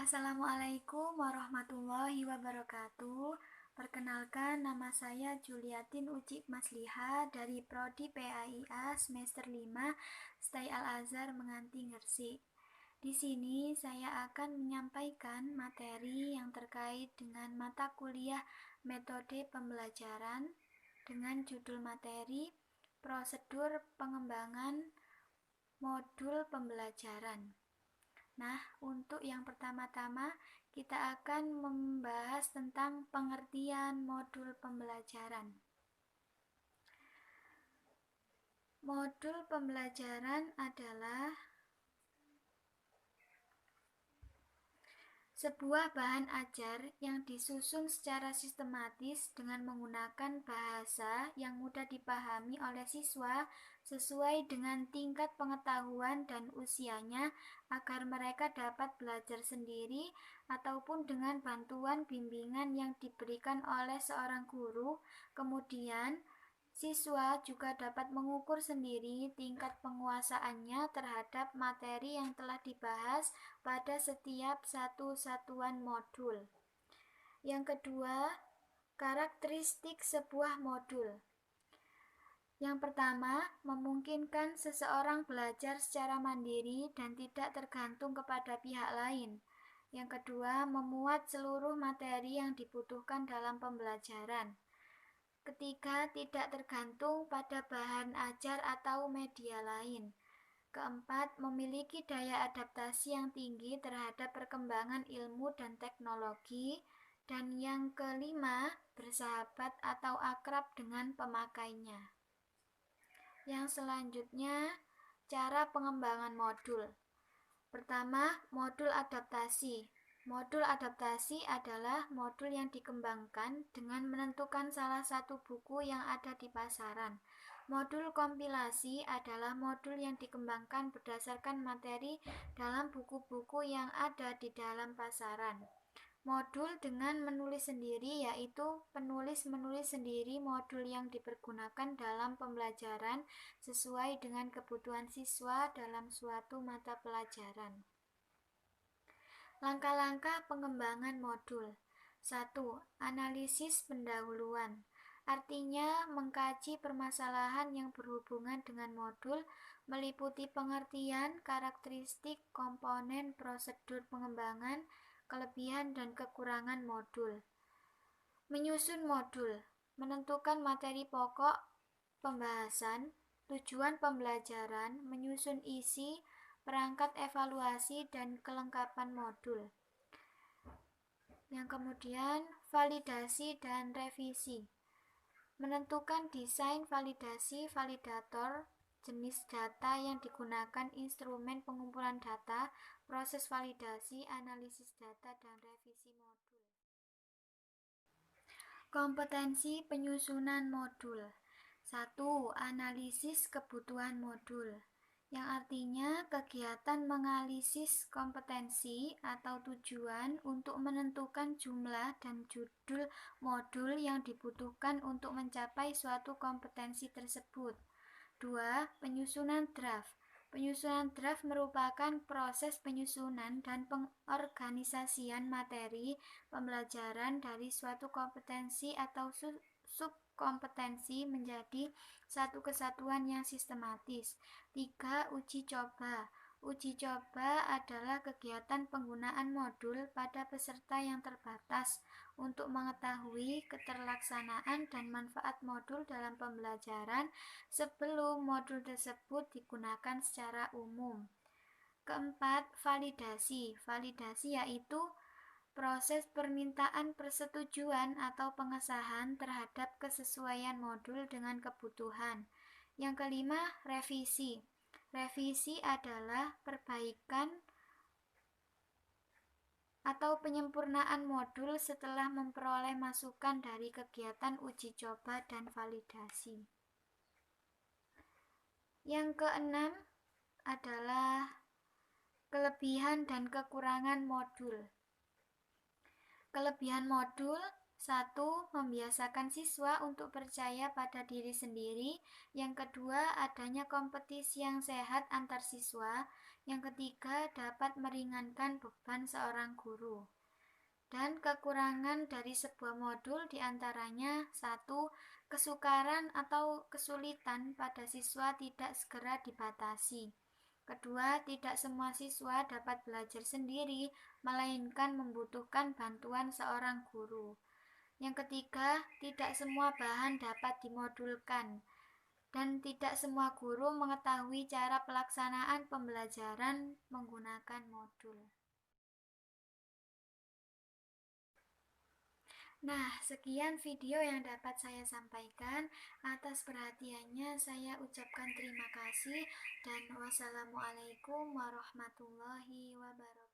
Assalamualaikum warahmatullahi wabarakatuh. Perkenalkan, nama saya Juliatin Uci Masliha dari Prodi PAIA semester 5 STAI Al-Azhar Menganti Gresik. Di sini saya akan menyampaikan materi yang terkait dengan mata kuliah metode pembelajaran dengan judul materi prosedur pengembangan modul pembelajaran. Nah, untuk yang pertama-tama kita akan membahas tentang pengertian modul pembelajaran. Modul pembelajaran adalah sebuah bahan ajar yang disusun secara sistematis dengan menggunakan bahasa yang mudah dipahami oleh siswa sesuai dengan tingkat pengetahuan dan usianya agar mereka dapat belajar sendiri ataupun dengan bantuan bimbingan yang diberikan oleh seorang guru. Kemudian siswa juga dapat mengukur sendiri tingkat penguasaannya terhadap materi yang telah dibahas pada setiap satu satuan modul. Yang kedua, karakteristik sebuah modul. Yang pertama, memungkinkan seseorang belajar secara mandiri dan tidak tergantung kepada pihak lain. Yang kedua, memuat seluruh materi yang dibutuhkan dalam pembelajaran. Ketiga, tidak tergantung pada bahan ajar atau media lain. Keempat, memiliki daya adaptasi yang tinggi terhadap perkembangan ilmu dan teknologi. Dan yang kelima, bersahabat atau akrab dengan pemakainya. Yang selanjutnya, cara pengembangan modul. Pertama, modul adaptasi. Modul adaptasi adalah modul yang dikembangkan dengan menentukan salah satu buku yang ada di pasaran. Modul kompilasi adalah modul yang dikembangkan berdasarkan materi dalam buku-buku yang ada di dalam pasaran. Modul dengan menulis sendiri yaitu penulis menulis sendiri modul yang dipergunakan dalam pembelajaran sesuai dengan kebutuhan siswa dalam suatu mata pelajaran. Langkah-langkah pengembangan modul. 1. Analisis pendahuluan. Artinya mengkaji permasalahan yang berhubungan dengan modul, meliputi pengertian, karakteristik, komponen, prosedur pengembangan, kelebihan dan kekurangan modul. Menyusun modul. Menentukan materi pokok pembahasan, tujuan pembelajaran, menyusun isi, perangkat evaluasi dan kelengkapan modul. Yang kemudian, validasi dan revisi. Menentukan desain validasi, validator, jenis data yang digunakan, instrumen pengumpulan data, proses validasi, analisis data, dan revisi modul. Kompetensi penyusunan modul. 1. Analisis kebutuhan modul, yang artinya kegiatan menganalisis kompetensi atau tujuan untuk menentukan jumlah dan judul modul yang dibutuhkan untuk mencapai suatu kompetensi tersebut. 2. Penyusunan draft. Penyusunan draft merupakan proses penyusunan dan pengorganisasian materi pembelajaran dari suatu kompetensi atau subkompetensi menjadi satu kesatuan yang sistematis. 3. Uji coba. Uji coba adalah kegiatan penggunaan modul pada peserta yang terbatas untuk mengetahui keterlaksanaan dan manfaat modul dalam pembelajaran sebelum modul tersebut digunakan secara umum. Keempat, validasi. Validasi yaitu proses permintaan persetujuan atau pengesahan terhadap kesesuaian modul dengan kebutuhan. Yang kelima, revisi. Revisi adalah perbaikan atau penyempurnaan modul setelah memperoleh masukan dari kegiatan uji coba dan validasi. Yang keenam adalah kelebihan dan kekurangan modul. Kelebihan modul Satu, membiasakan siswa untuk percaya pada diri sendiri. Yang kedua, adanya kompetisi yang sehat antar siswa. Yang ketiga, dapat meringankan beban seorang guru. Dan kekurangan dari sebuah modul diantaranya: satu, kesukaran atau kesulitan pada siswa tidak segera dibatasi. Kedua, tidak semua siswa dapat belajar sendiri, melainkan membutuhkan bantuan seorang guru. Yang ketiga, tidak semua bahan dapat dimodulkan, dan tidak semua guru mengetahui cara pelaksanaan pembelajaran menggunakan modul. Nah, sekian video yang dapat saya sampaikan. Atas perhatiannya saya ucapkan terima kasih, dan wassalamualaikum warahmatullahi wabarakatuh.